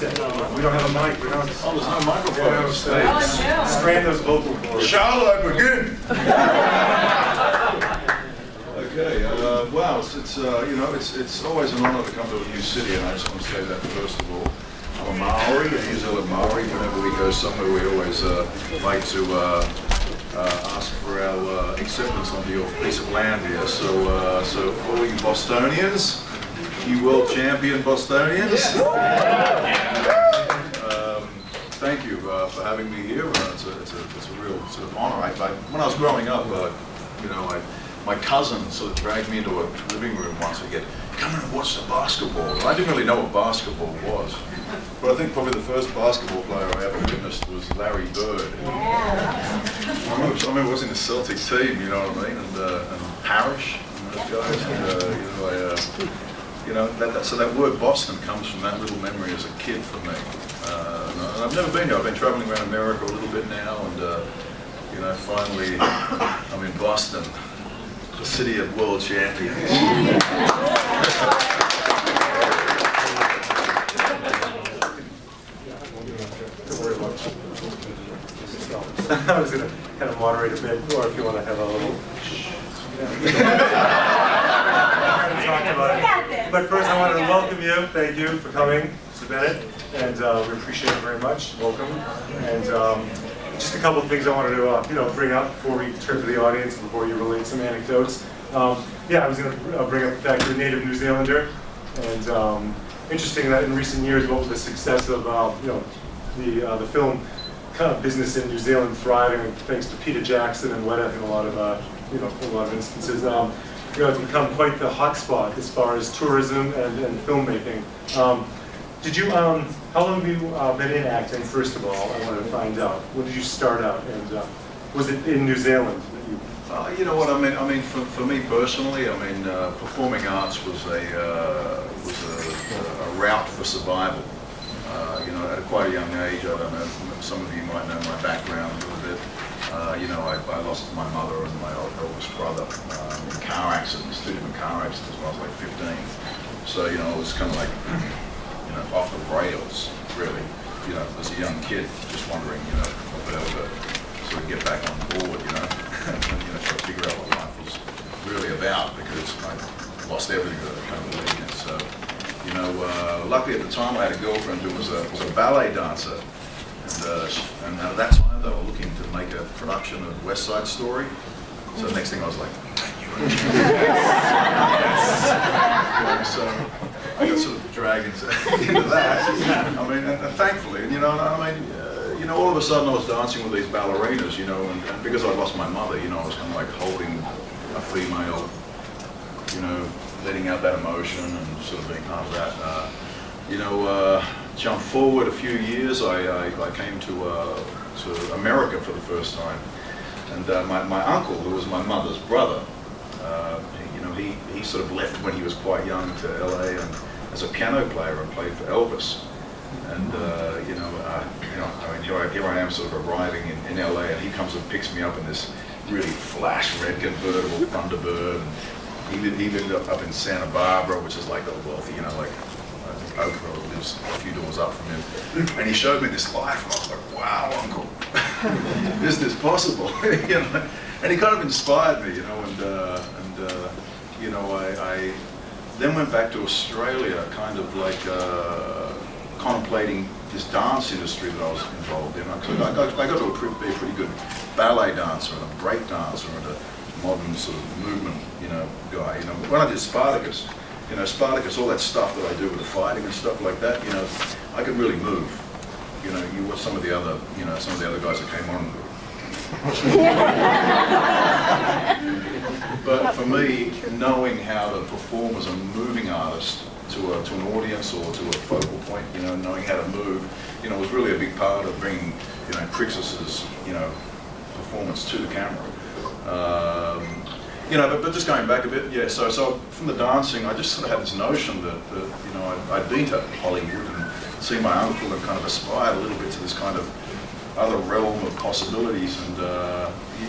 it. We don't have a mic. We don't. Oh, there's no microphone. Strand those vocal cords. Shall I begin? Okay. Wow. It's you know, it's always an honor to come to a new city, and I just want to say that first of all. I'm a Maori, a New Zealand Maori. Whenever we go somewhere, we always like to ask for our acceptance onto your piece of land here. So, so for all you Bostonians, you world champion Bostonians, thank you for having me here. It's a real sort of honor. When I was growing up, you know, my cousin sort of dragged me into a living room once to come in and watch the basketball. I didn't really know what basketball was. But I think probably the first basketball player I ever witnessed was Larry Bird. I remember watching the Celtics team, you know what I mean, and Parrish and those guys. And, you know, so that word Boston comes from that little memory as a kid for me. And I've never been there. I've been traveling around America a little bit now, and you know, finally I'm in Boston, the city of world champions. I was going to kind of moderate a bit, or if you want to have a little talk about it. But first I wanted to welcome you. Thank you for coming, Mr. Bennett, and we appreciate it very much. Welcome. And just a couple of things I wanted to you know, bring up before we turn to the audience, before you relate some anecdotes. Yeah, I was going to bring up the fact you're a native New Zealander, and interesting that in recent years, what was the success of you know, the film kind of business in New Zealand thriving thanks to Peter Jackson and Weta in a lot of you know, a lot of instances. You know, it's become quite the hotspot as far as tourism and filmmaking. Did you how long have you been in acting? First of all, I wanted to find out. When did you start out, and was it in New Zealand that you? You know what I mean. I mean, for me personally, I mean, performing arts was a route for survival. You know, at quite a young age, I don't know, some of you might know my background a little bit. You know, I lost my mother and my oldest brother in car accidents, 2 different car accidents when I was like 15. So, you know, I was kind of like, you know, off the rails, really. You know, as a young kid, just wondering, you know, if I'd be able to sort of get back on board, you know, and, you know, try to figure out what life was really about, because I lost everything that I kind of believed in. So, you know, luckily at the time I had a girlfriend who was a ballet dancer, and at that time they were looking to make a production of West Side Story. So the next thing I was like, thank you. So I got sort of dragged into that. I mean, and thankfully, you know, I mean, you know, all of a sudden I was dancing with these ballerinas, you know, and because I lost my mother, you know, I was kind of like holding a female, you know, letting out that emotion and sort of being part of that. You know, jump forward a few years, I came to America for the first time, and my uncle, who was my mother's brother, you know, he sort of left when he was quite young to LA and as a piano player and played for Elvis. And you know, I mean, here I am, sort of arriving in LA, and he comes and picks me up in this really flash red convertible Thunderbird. And he lived up in Santa Barbara, which is like the wealthy, you know, like I think Oprah lives a few doors up from him. And he showed me this life, and I was like, wow, Uncle, is this possible? You know, and he kind of inspired me, you know, and you know, I then went back to Australia, kind of like contemplating this dance industry that I was involved in. I got to be a pretty good ballet dancer and a break dancer and a modern sort of movement, you know, guy. You know, when I did Spartacus, you know, Spartacus, all that stuff that I do with the fighting and stuff like that, you know, I could really move. You know, you watch some of the other, you know, some of the other guys that came on. But for me, knowing how to perform as a moving artist to an audience or to a focal point, you know, knowing how to move, you know, was really a big part of bringing, you know, Crixus's, you know, performance to the camera. You know, but just going back a bit, yeah. So from the dancing, I just sort of had this notion that you know, I'd been to Hollywood and seen my uncle and kind of aspired a little bit to this kind of other realm of possibilities, and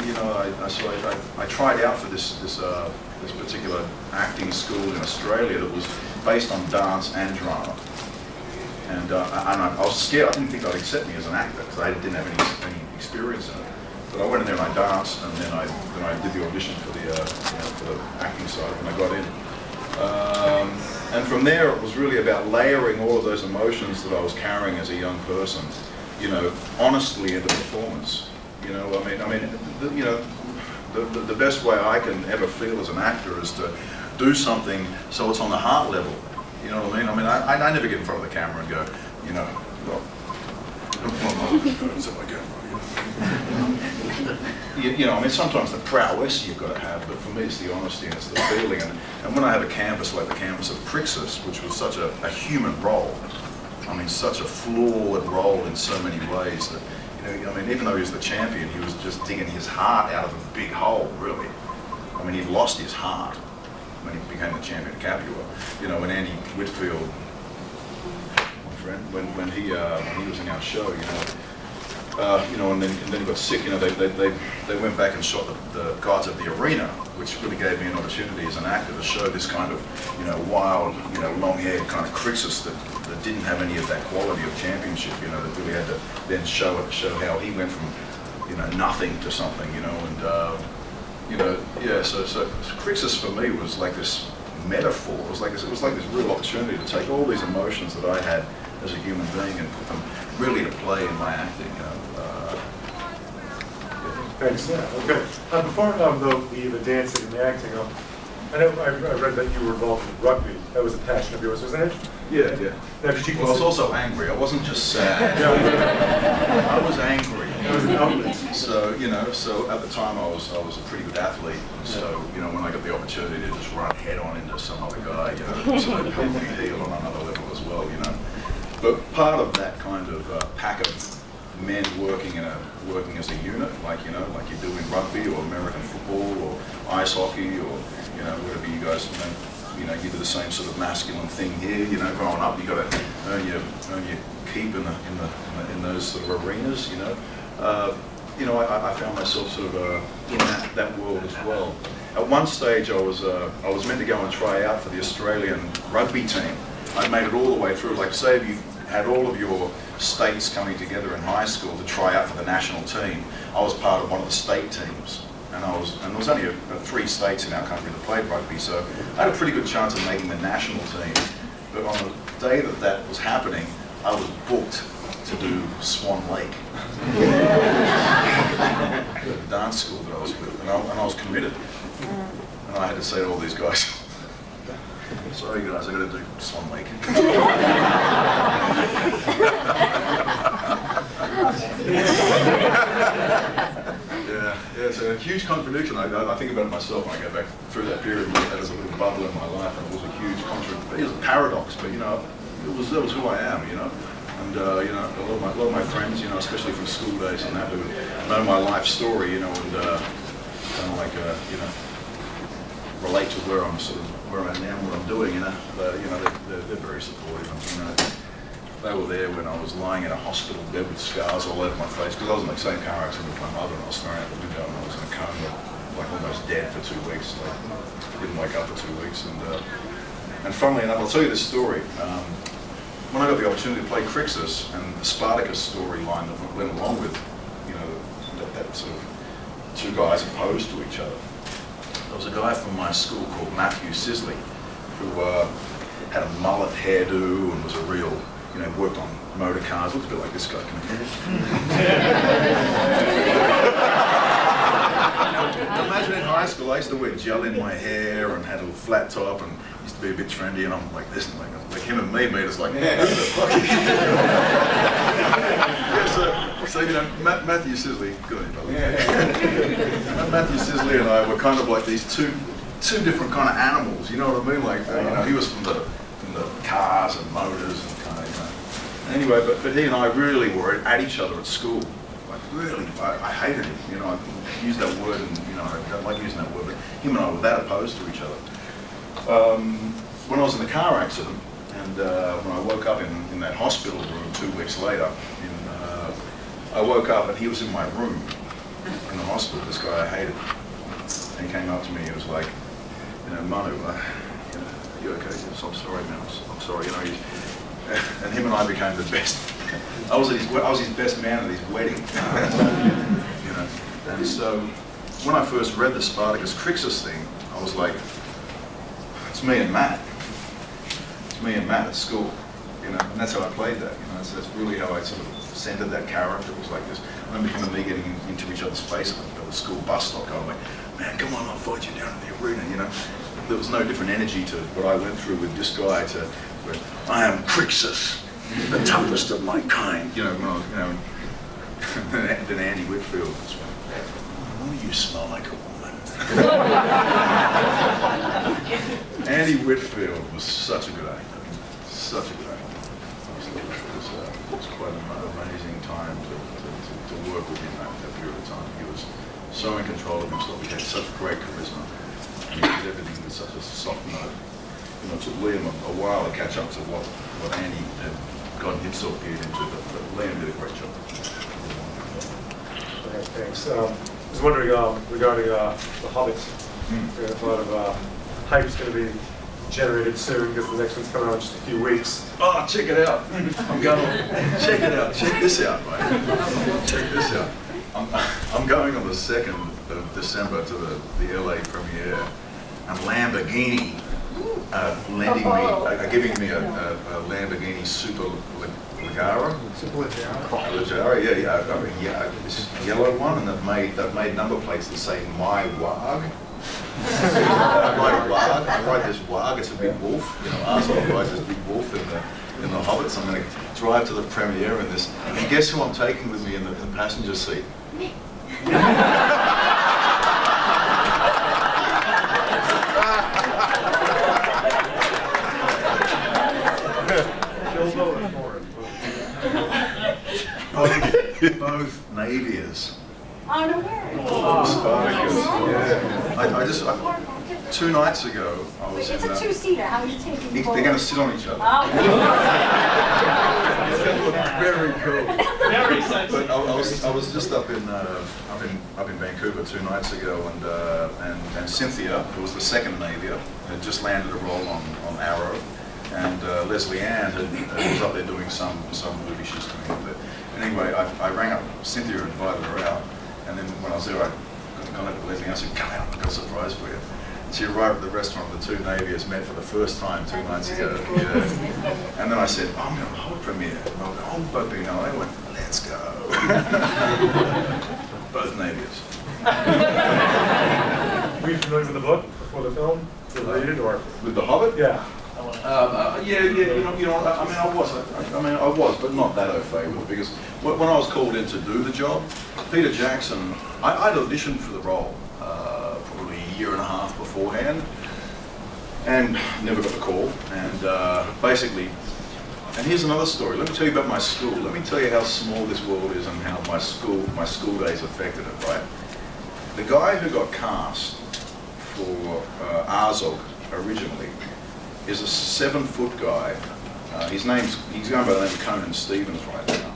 you know, I tried out for this particular acting school in Australia that was based on dance and drama. And I was scared. I didn't think they'd accept me as an actor because I didn't have any experience in it. But I went in there and I danced, and then I did the audition for the acting side, and I got in. And from there, it was really about layering all of those emotions that I was carrying as a young person, you know, honestly into performance. You know, the best way I can ever feel as an actor is to do something so it's on the heart level. You know what I mean? I never get in front of the camera and go, you know, well, you know, I mean, sometimes the prowess you've got to have, but for me it's the honesty and it's the feeling. And when I have a canvas like the canvas of Crixus, which was such a human role, I mean, such a flawed role in so many ways that, you know, I mean, even though he was the champion, he was just digging his heart out of a big hole, really. I mean, he'd lost his heart when he became the champion of Capua. You know, when Andy Whitfield, my friend, when he was in our show, you know, and then he got sick. You know, they went back and shot the Gods of the Arena, which really gave me an opportunity as an actor to show this kind of, you know, wild, you know, long-haired kind of Crixus that didn't have any of that quality of championship. You know, that really had to then show how he went from, you know, nothing to something. You know, and you know, yeah. So Crixus for me was like this metaphor. It was like this real opportunity to take all these emotions that I had as a human being and put them really to play in my acting. You know. Thanks. Yeah. Okay. Before the dancing and the acting, I know I read that you were involved in rugby. That was a passion of yours, wasn't it? Yeah, yeah. Now, did you well, I was also angry. I wasn't just sad. I was angry. It was an outlet. So, you know, so at the time I was a pretty good athlete. So, you know, when I got the opportunity to just run head on into some other guy, you know, so it helped me heal on another level as well, you know. But part of that kind of pack of men working as a unit, like, you know, like you do in rugby or American football or ice hockey or, you know, whatever you guys, you know, you do the same sort of masculine thing here. You know, growing up, you got to earn your keep in those sort of arenas. You know, I found myself sort of in that world as well. At one stage, I was meant to go and try out for the Australian rugby team. I made it all the way through. Like, say, if you had all of your states coming together in high school to try out for the national team, I was part of one of the state teams. And there was only 3 states in our country that played rugby, so I had a pretty good chance of making the national team. But on the day that was happening, I was booked to do Swan Lake, the dance school that I was with, and I was committed. And I had to say to all these guys, sorry guys, I got to do Swan Lake. Yeah, it's a huge contradiction. I think about it myself when I go back through that period. That was a little bubble in my life, and it was a huge contradiction. It was a paradox, but you know, that was who I am, you know. And you know, a lot of my friends, you know, especially from school days and that, who know my life story, you know, and kind of like you know, relate to where I am now, what I'm doing, you know. You know, they're very supportive. You know, they were there when I was lying in a hospital bed with scars all over my face, because I was in the same car accident with my mother, and I was thrown out the window, and I was in a coma, like almost dead for 2 weeks. Like, I didn't wake up for 2 weeks, and funnily enough, I'll tell you this story. When I got the opportunity to play Crixus, and the Spartacus storyline that went along with, you know, that sort of 2 guys opposed to each other, there was a guy from my school called Matthew Sisley, who had a mullet hairdo and was a real, you know, worked on motor cars, looked a bit like this guy. Imagine in high school, I used to wear gel in my hair and had a little flat top and used to be a bit trendy, and I'm like this, and like him and me, it's like, yeah, who the fuck? Yeah, so you know, Matthew Sisley, good on you, brother. Matthew Sisley and I were kind of like these two different kind of animals, you know what I mean? Like, you know, he was from the cars and motors and kind of, you know. Anyway, but he and I really were at each other at school. Like, really, I hated him, you know. I use that word, and you know, I don't like using that word, but him and I were that opposed to each other. When I was in the car accident, and when I woke up in that hospital room 2 weeks later, I woke up and he was in my room in the hospital, this guy I hated. And he came up to me, he was like, you know, Manu, you know, you okay? Yes, I'm sorry, man, I'm sorry. You know, and him and I became the best. I was his best man at his wedding. You know, and so when I first read the Spartacus Crixus thing, I was like, it's me and Matt. It's me and Matt at school. You know, and that's how I played that. You know, so that's really how I sort of centered that character. It was like this. I remember him and me getting into each other's face at the school bus stop. I was like, man, come on, I'll fight you down in the arena. You know, there was no different energy to what I went through with this guy. To where I am Crixus, the toughest of my kind. You know, when I was, you know, then Andy Whitfield just went, why do you smell like a woman? Andy Whitfield was such a good actor, such a good actor. It was quite an amazing time to work with him that period of time. He was so in control of himself. He had such great charisma. And he did everything with such a soft note. You know, it took Liam a while to catch up to what Andy had gotten himself geared into, but Liam did a great job. Okay, thanks. I was wondering regarding The Hobbit. There's a lot of hype's going to be generated soon because the next one's coming out in just a few weeks. Oh, check it out. I'm going. Check it out. Check this out, mate. Check this out. I'm going on the 2nd of December to the LA premiere, and Lamborghini giving me a Lamborghini Superleggera. Superleggera, yeah. This yellow one, and they've made number plates that say "My Wag." I ride this wag, it's a big wolf, you know, Azog rides this big wolf in the Hobbit, so I'm going to drive to the premiere in this, and guess who I'm taking with me in the passenger seat? Both Naviers. On a Spartacus. Yeah. 2 nights ago, I was It's in a two-seater. How are you taking they're going to sit on each other. Oh. It's going to look very cool. Very sexy. But I was just up in Vancouver 2 nights ago, and Cynthia, who was the second Navia, had just landed a role on Arrow, and Leslie Ann was up there doing some movie she's doing. But anyway, I rang up Cynthia and invited her out. And then when I was there, I contacted Leslie and I said, come out, I've got a surprise for you. And she arrived at the restaurant the 2 Naviers met for the first time 2 nights ago. Yeah. And then I said, I'm going to hold premiere. And I went, oh, but you know, I went, let's go. Both Naviers. Were you familiar with the book before the film? Did you read it, or? With The Hobbit? Yeah. Yeah, you know. I was, but not that au fait with it, because when I was called in to do the job, Peter Jackson, I'd auditioned for the role probably a year and a half beforehand, and never got the call. And basically, and here's another story. Let me tell you about my school. Let me tell you how small this world is and how my school days affected it. Right, the guy who got cast for Azog originally is a 7-foot guy. He's going by the name of Conan Stevens right now.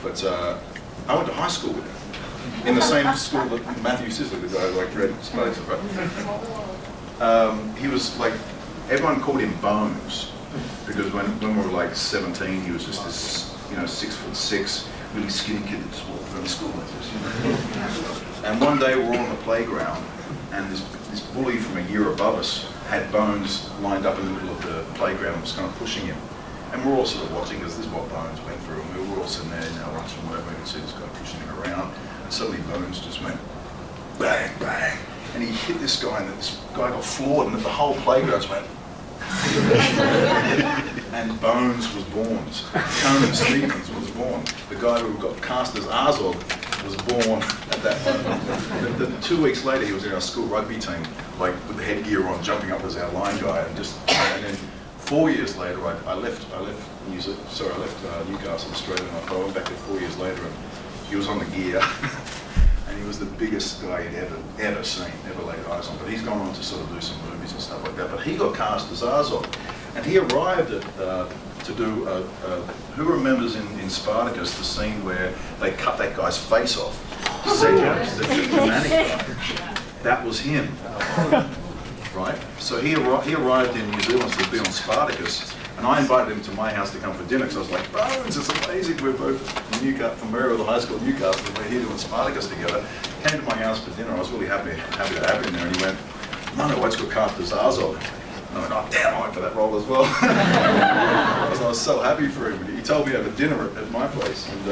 But I went to high school with him, in the same school that Matthew Sisley, the guy like read Spartacus, right? He was like, everyone called him Bones, because when we were like 17, he was just this, you know, 6'6", really skinny kid that just walked around school like this. You know? And one day we were on the playground, and this bully from a year above us had Bones lined up in the middle of the playground and was kind of pushing him. And we're all sort of watching, because this is what Bones went through, and we were all sitting there, you know, watching whatever, we could see this guy pushing him around, and suddenly Bones just went, bang, bang, and he hit this guy, and this guy got floored, and the whole playground just went, and Bones was born. Conan Stevens was born. The guy who got cast as Azog was born at that moment. The 2 weeks later, he was in our school rugby team, like with the headgear on, jumping up as our line guy, and then 4 years later, I left Newcastle, Australia, and I went back there 4 years later, and he was on the gear, and he was the biggest guy he'd ever seen, ever laid eyes on. But he's gone on to sort of do some movies and stuff like that. But he got cast as Azog, and he arrived at to do who remembers in Spartacus the scene where they cut that guy's face off? Cedric, the Germanic guy. That was him. Right? So he arrived in New Zealand to be on Spartacus, And I invited him to my house to come for dinner because I was like, Bones, it's amazing. We're both from Newcastle, from Maryville High School, Newcastle, and we're here doing Spartacus together. Came to my house for dinner. I was really happy to have him there. And he went, Manu, what's good cast as Azog? And I went, oh, damn, I went for that role as well. Because I was so happy for him. He told me over dinner at my place. And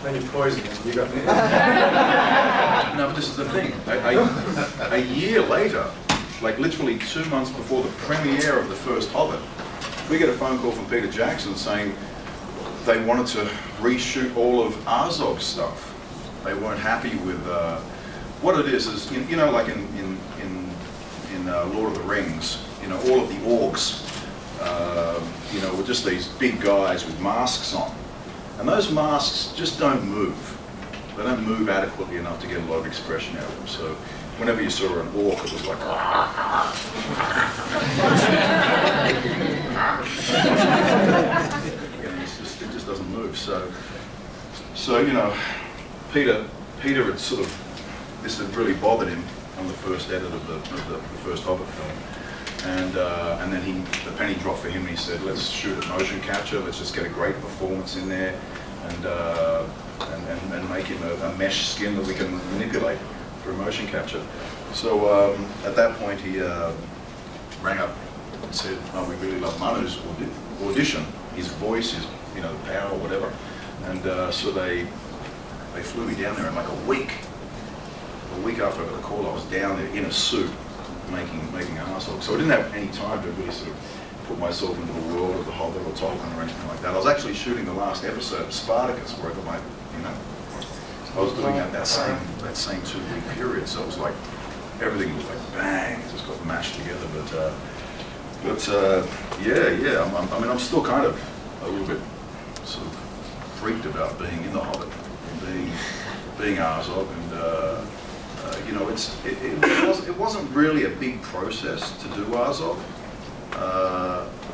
then you poisoned him. You got me. no, but this is the thing. A year later, like literally 2 months before the premiere of the first Hobbit, we get a phone call from Peter Jackson saying they wanted to reshoot all of Azog's stuff. They weren't happy with what it is you know, like in Lord of the Rings, you know, all of the orcs, you know, were just these big guys with masks on, and those masks just don't move. They don't move adequately enough to get a lot of expression out of them. So whenever you saw an orc, it was like, you know, it just doesn't move. So you know, Peter had sort of, this had really bothered him on the first edit of the first Hobbit film, and then the penny dropped for him, and he said, let's shoot a motion capture, let's just get a great performance in there, and make him a mesh skin that we can manipulate for a motion capture. So at that point he rang up and said, oh, we really love Manu's audition, his voice, his, you know, the power or whatever, and so they flew me down there in like a week. A week after I got the call, I was down there in a suit making Azog. So I didn't have any time to really sort of put myself into the world of the Hobbit or Tolkien or anything like that. I was actually shooting the last episode of Spartacus, where I got my, you know, I was doing that same 2 week period. So it was like everything was like bang, it just got mashed together. But yeah. I mean, I'm still kind of a little bit sort of freaked about being in the Hobbit, and being Azog, and you know, it wasn't really a big process to do Azog,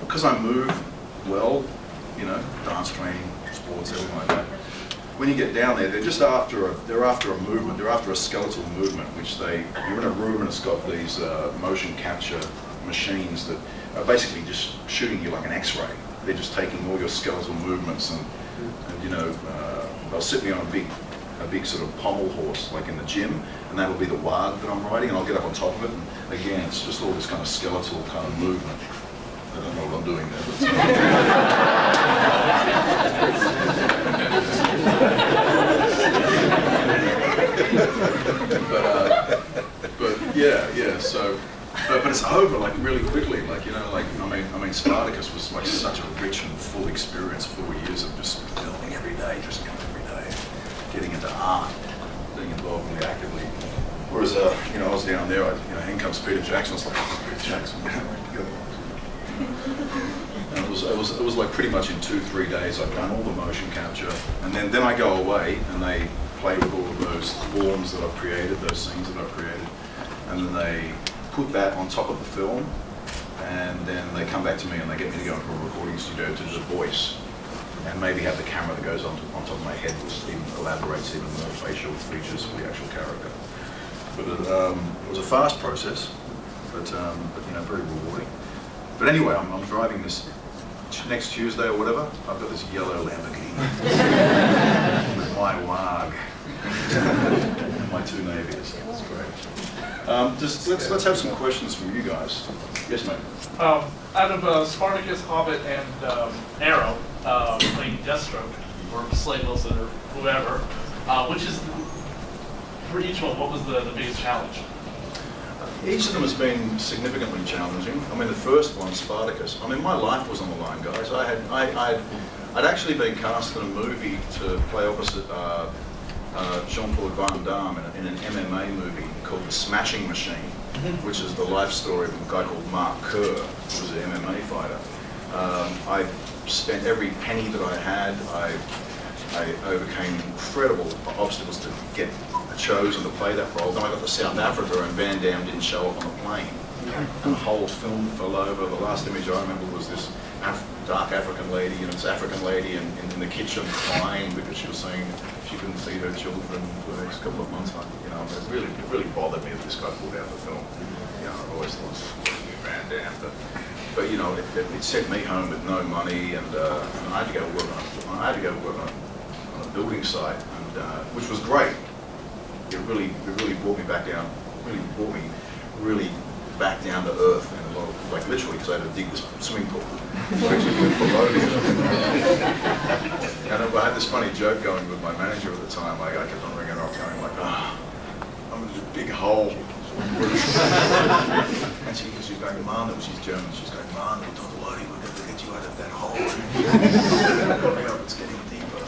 because I move well, you know, dance training, sports, everything like that. When you get down there, they're after a movement, they're after a skeletal movement, which you're in a room and it's got these motion capture machines that are basically just shooting you like an X-ray. They're just taking all your skeletal movements and you know, they'll sit me on a big sort of pommel horse, like in the gym, and that'll be the wag that I'm riding, and I'll get up on top of it, and again, it's just all this kind of skeletal kind of movement. I don't know what I'm doing there, but yeah, so, but it's over like really quickly, like, you know, like, I mean, Spartacus was like such a rich and full experience, 4 years of just filming every day, getting into art, being involved really actively. Whereas, you know, I was down there, you know, in comes Peter Jackson. I was like, oh, Peter Jackson, and it was like pretty much in 2-3 days I've done all the motion capture, and then I go away and they play with all of those forms that I've created, those scenes that I've created, and then they put that on top of the film, and then they come back to me and they get me to go into a recording studio to do the voice, and maybe have the camera that goes on top of my head, which even elaborates even more facial features for the actual character. But it was a fast process, but you know, very rewarding. But anyway, I'm driving this next Tuesday or whatever. I've got this yellow Lamborghini with my wag and my 2 navies. That's great. Just let's have some questions from you guys. Yes, mate. Out of Spartacus, Hobbit, and Arrow, playing Deathstroke, or Slade Wilson, or whoever, which is, for each one, what was the biggest challenge? Each of them has been significantly challenging. I mean, the first one, Spartacus, I mean, my life was on the line, guys. I'd actually been cast in a movie to play opposite Jean-Claude Van Damme in an MMA movie called The Smashing Machine, which is the life story of a guy called Mark Kerr, who was an MMA fighter. I spent every penny that I had. I overcame incredible obstacles to get chosen to play that role. Then I got to South Africa and Van Damme didn't show up on the plane. And the whole film fell over. The last image I remember was this dark African lady, you know, this African lady in the kitchen crying because she was saying she couldn't see her children for the next couple of months. You know, it really bothered me that this guy pulled out the film. You know, I always thought, Van Damme. but you know, it sent me home with no money, and I had to go work on a building site, and which was great. It really brought me back down. Really back down to earth, and like literally, because I had to dig this swimming pool. Below me. And I had this funny joke going with my manager at the time. Like I kept on ringing her up, going like, I'm in this big hole. And she's going, Manu, she's German, she's going, Manu, don't worry, we're going to get you out of that hole. It's getting deeper.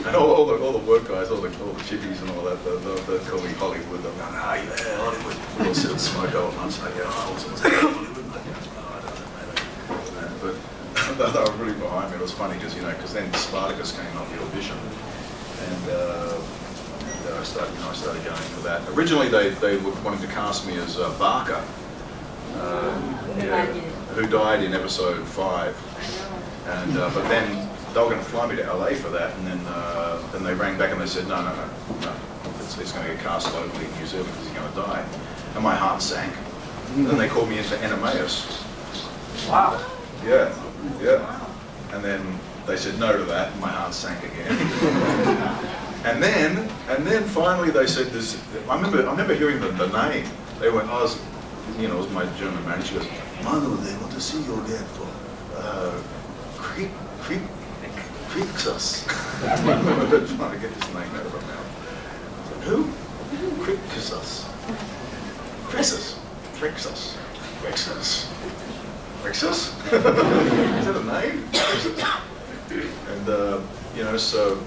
And all the work guys, all the chippies and all that, they'll call me Hollywood. They're going, yeah, Hollywood. We all sit and smoke all night, like, what's that Hollywood? Like, but they were really behind me. It was funny because, you know, because then Spartacus came up, the audition, and I started going for that. Originally, they wanted to cast me as Barker, who died in episode 5, and but then they were going to fly me to LA for that, and then they rang back and they said, no, it's going to get cast locally in New Zealand because he's going to die, and my heart sank. And then they called me in for Animaeus. Wow. Yeah. And then they said no to that, and my heart sank again. And then finally they said this. I remember hearing the name. They went, it was my German manager. She goes, Manu, they want to see you again for Crixus. I'm trying to get this name out of my mouth. I said, who? Crixus. Crixus? Is that a name? And so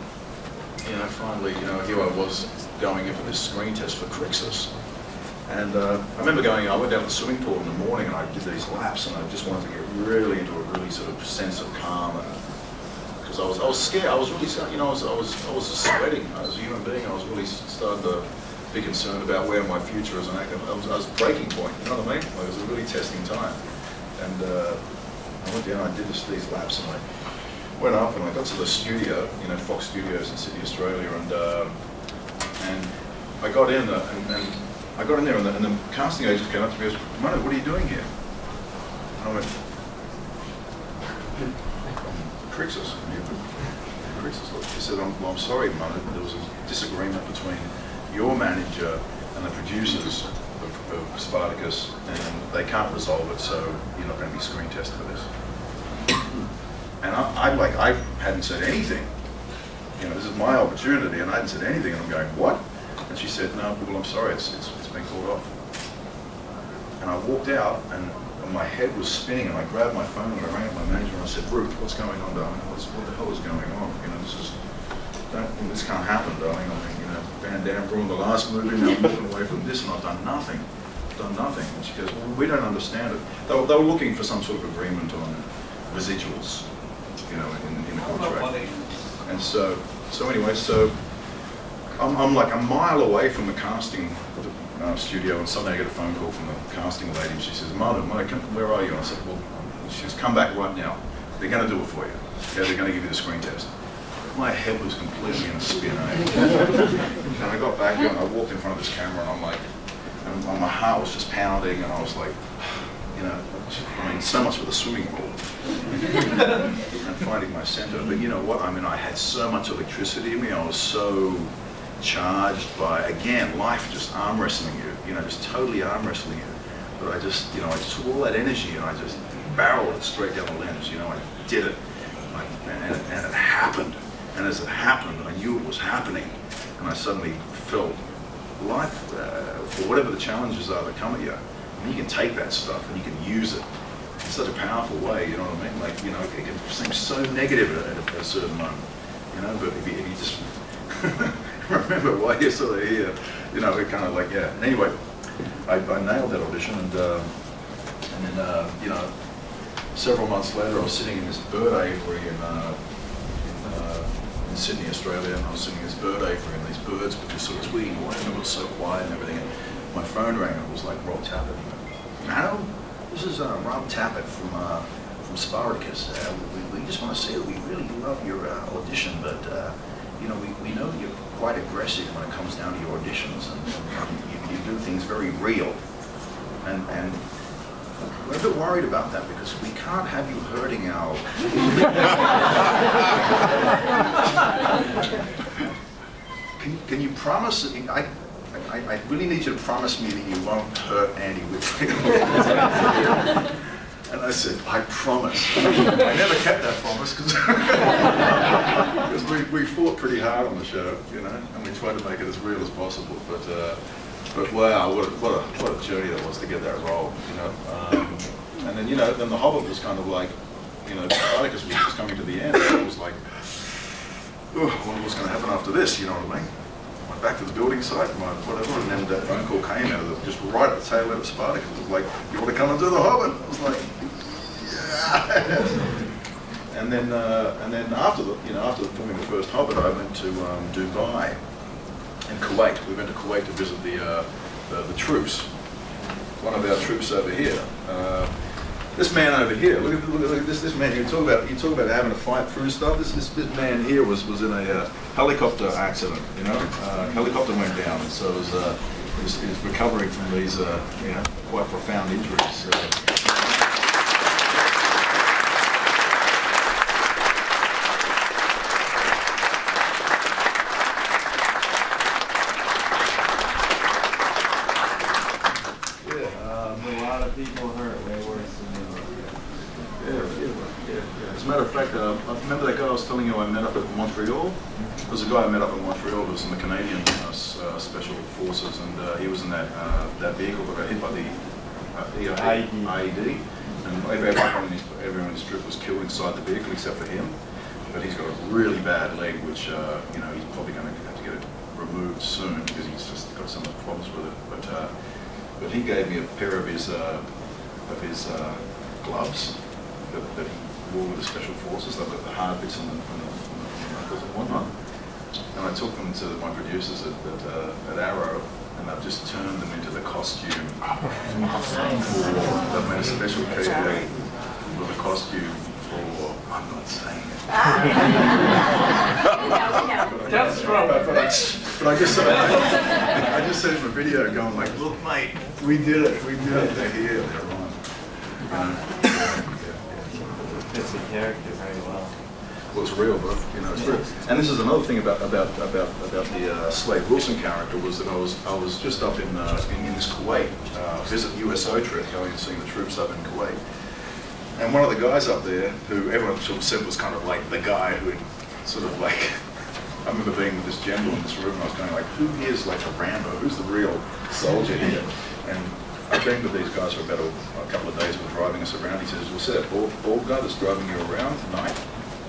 finally, here I was going in for this screen test for Crixus. And I remember I went down to the swimming pool in the morning and I did these laps, and I just wanted to get really into a really sort of sense of calm, because I was scared. I was really, I was sweating. As a human being, I was really starting to be concerned about where my future as an actor. I was breaking point. You know what I mean? Like, it was a really testing time. And I went down, I did these laps, and I went up and I got to the studio, Fox Studios in Sydney, Australia, and I got in, and I got in there, and the casting agent came up to me and goes, Manu, what are you doing here? And I went, Crixus. She said, I'm sorry, Manu, there was a disagreement between your manager and the producers of Spartacus, and they can't resolve it, so you're not going to be screen tested for this. And I hadn't said anything. This is my opportunity, and I hadn't said anything, and I'm going, what? And she said, no, well, I'm sorry, it's been called off. And I walked out, and my head was spinning, and I grabbed my phone, and I rang up my manager, and I said, Ruth, what's going on, darling? What the hell is going on? This can't happen, darling. I mean, Van Damme ruined the last movie, now I'm moving away from this, and I've done nothing. And she goes, well, we don't understand it. They were looking for some sort of agreement on residuals, in the contract. And so anyway, I'm like a mile away from the casting studio, and suddenly I get a phone call from the casting lady, and she says, Manu, where are you? And I said, well, she says, come back right now. They're going to do it for you. Yeah, they're going to give you the screen test. My head was completely in a spin. And I got back and I walked in front of this camera, and I'm like, and my heart was just pounding, and I was like, so much for the swimming pool and finding my center. But you know what? I had so much electricity in me. I was so charged by, again, life just arm wrestling you, just totally arm wrestling you. But I just took all that energy and I just barreled it straight down the lens. I did it, and it happened. And as it happened, I knew it was happening, and I suddenly felt life, for whatever the challenges are that come at you, you can take that stuff and you can use it in such a powerful way. You know what I mean? Like, it can seem so negative at a certain moment, but if you just remember why you're sort of here, it kind of like, yeah. And anyway, I nailed that audition, and then, several months later, I was sitting in this bird aviary in Sydney, Australia, and I was sitting in this bird aviary, and these birds were just sort of tweeting away, and it was so quiet and everything. And my phone rang, and it was like Rob Tappert. Manu, this is Rob Tappert from Spartacus. We just want to say that we really love your audition, but we know that you're quite aggressive when it comes down to your auditions, and you do things very real. And we're a bit worried about that because we can't have you hurting our... can you promise that I really need you to promise me that you won't hurt Andy Whitfield. And I said, I promise. I never kept that promise because we fought pretty hard on the show, you know, and we tried to make it as real as possible. But wow, what a journey that was to get that role, you know. And then, you know, then the Hobbit was kind of like, you know, Spartacus was just coming to the end. And it was like, oh, what was going to happen after this, you know what I mean? Went back to the building site, whatever, and then that phone call came out of it, just right at the tail end of Spartacus. It was like, you want to come and do the Hobbit? I was like, yeah. And then after filming the first Hobbit, I went to Dubai and Kuwait. We went to Kuwait to visit the troops. One of our troops over here. This man over here, look at this man. You talk about having to fight through stuff. This man here was in a helicopter accident. You know, helicopter went down, and so he was recovering from these you know, quite profound injuries. People hurt way worse than they were. Yeah. As a matter of fact, I remember that guy I was telling you I met up at Montreal. There was a guy I met up in Montreal who was in the Canadian Special Forces, and he was in that vehicle that got hit by the IED. And everyone in his trip was killed inside the vehicle except for him. But he's got a really bad leg, which you know, he's probably going to have to get it removed soon because he's just got so much problems with it. But he gave me a pair of his gloves that he wore with the Special Forces. They've got the hard bits on the knuckles and whatnot. And I took them to my producers at Arrow, and they've just turned them into the costume. They've made a special PA with a costume for, I'm not saying it. Deathstroke. But I just said in the video, going like, look, mate, we did it. They're here. They're on. Fits the character very well. Well, it's real, bro. You know, it's real. And this is another thing about the Slade Wilson character was that I was just up in this Kuwait visit USO trip, going and seeing the troops up in Kuwait. And one of the guys up there, who everyone sort of said was kind of like the guy who had sort of like, I remember being with this general in this room, and I was going like, who is like a Rambo? Who's the real soldier here? And I've been with these guys for about a couple of days. We're driving us around. He says, well, see that bald guy that's driving you around tonight?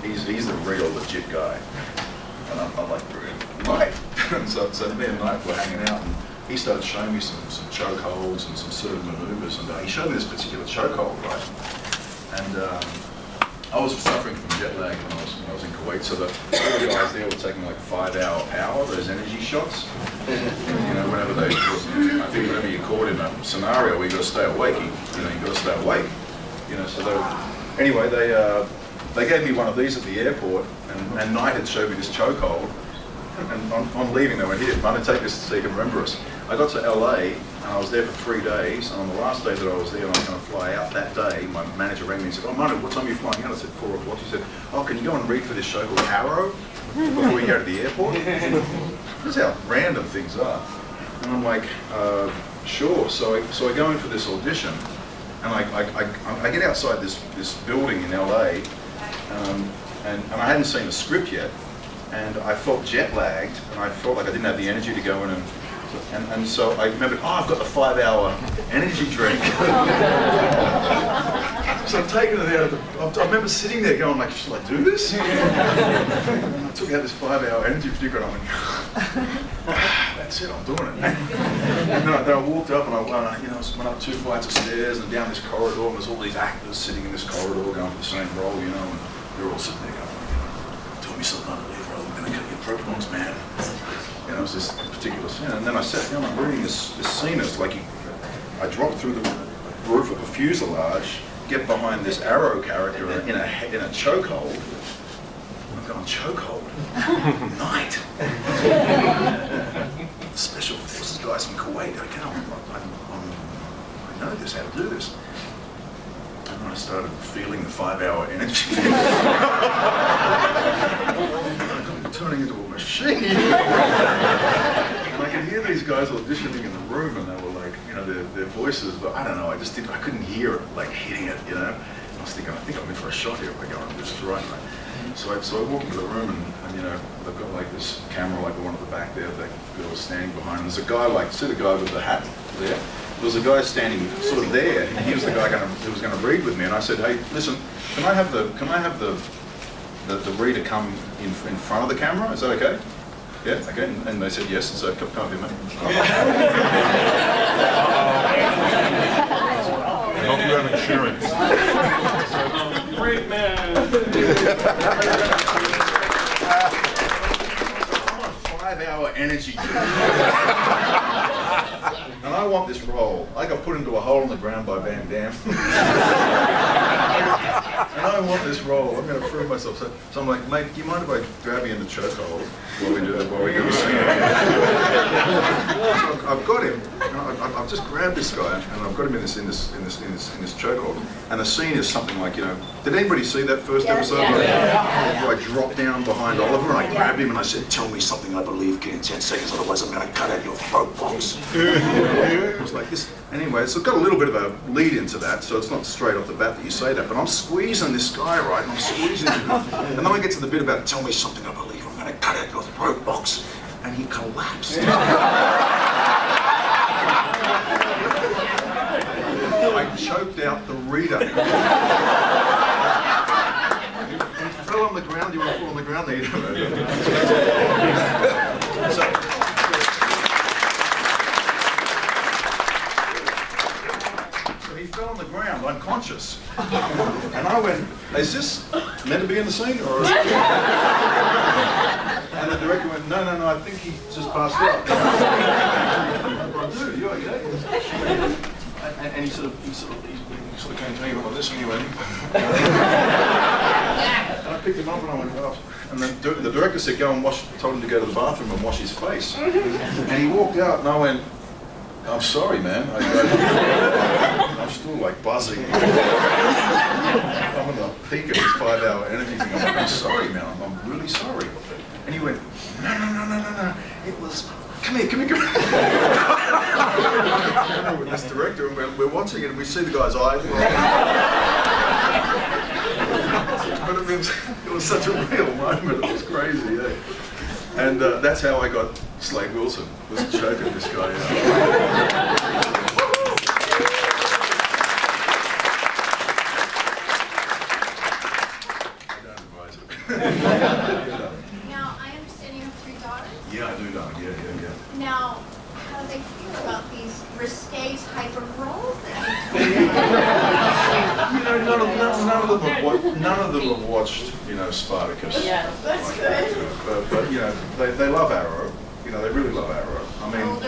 He's the real legit guy. And I'm like, right. And so me and Knight were hanging out, and he started showing me some chokeholds and some certain maneuvers, and he showed me this particular chokehold, right? And I was suffering from jet lag when I was in Kuwait, so all the guys there were taking like 5-hour power, those energy shots. You know, whenever I think whenever you're caught in a scenario where you got to stay awake, you got to stay awake. You know, so anyway, they gave me one of these at the airport, and Knight had showed me this chokehold. And on leaving, they went, here, Manu, take this so you can remember us. I got to LA, and I was there for 3 days, and on the last day that I was there, and I was going to fly out that day, my manager rang me and said, oh, Manu, what time are you flying out? I said, 4 o'clock. She said, oh, can you go and read for this show called Arrow before we go to the airport? This is how random things are. And I'm like, sure. So I go in for this audition, and I get outside this building in LA, and I hadn't seen the script yet. And I felt jet lagged, and I felt like I didn't have the energy to go in and so I remembered, oh, I've got the 5-hour energy drink. So I've taken it out of I remember sitting there going like, should I do this? I took out this 5-hour energy drink and I went, that's it, I'm doing it. And then I walked up and I went up 2 flights of stairs and down this corridor, and there's all these actors sitting in this corridor going for the same role, you know, and they're all sitting there going, tell me something unbelievable, I'm going to cut your protons, man. You know, it was this particular scene, and then I sat down, I'm reading this scene. It's like I dropped through the roof of a fuselage, get behind this Arrow character in a chokehold. I'm going, chokehold? Night. Special Forces guys from Kuwait. I know this, how to do this. And I started feeling the 5-hour energy. I'm turning into a machine. And I could hear these guys auditioning in the room, and they were like, you know, their voices, but I don't know, I couldn't hear it, like hitting it, you know. I was thinking, I think I'm in for a shot here if I go and do this right. So I walk into the room, and you know, they've got like this camera, like the one at the back there, that girl standing behind. And there's a guy, like, see the guy with the hat there? There was a guy standing sort of there, and he was the guy who was going to read with me. And I said, hey, listen, can I have the reader come in front of the camera? Is that okay? Yeah, okay. And they said yes. And so come up here, mate. I hope you have insurance. Great man. I'm on a 5-hour energy drink. And I want this role. I got put into a hole in the ground by Van Damme. And I want this role. I'm going to prove myself. So I'm like, mate, do you mind if I grab you in the chokehold while we do the scene? So I've got him. I've just grabbed this guy, and I've got him in this chokehold. And the scene is something like, you know, did anybody see that first episode? Yeah. Where I dropped down behind Oliver and I grabbed him and I said, tell me something I believe in 10 seconds, otherwise I'm going to cut out your throat box. It was like this. Anyway, so it's got a little bit of a lead into that, so it's not straight off the bat that you say that, but I'm squeezing this guy, right? And I'm squeezing him. And then I get to the bit about, tell me something I believe, I'm going to cut out your throat box. And he collapsed. I choked out the reader. He fell on the ground. You want to fall on the ground? There you go. So he fell on the ground, unconscious. And I went, is this meant to be in the scene? Or? And the director went, no, I think he just passed out. Dude, you okay? And he sort of came to me like this, and he went. And I picked him up and I went, oh. And then the director said, go and told him to go to the bathroom and wash his face. And he walked out, and I went, I'm sorry, man. I'm still like buzzing. I'm on the peak of this 5-hour energy thing. I'm like, I'm sorry, man. I'm really sorry. And he went, no. It was, come here. With this director, and we're watching it, and we see the guy's eyes. But it was such a real moment. It was crazy, yeah. And that's how I got Slade Wilson, was choking this guy out. I don't advise it. Now, I understand you have 3 daughters? Yeah, I do, darling. Yeah. Now, how do they feel about these risque type of roles that You know, none of them have watched, you know, Spartacus. Yeah, that's good. But you know, they love Arrow. You know, they really love Arrow. I mean, Oh,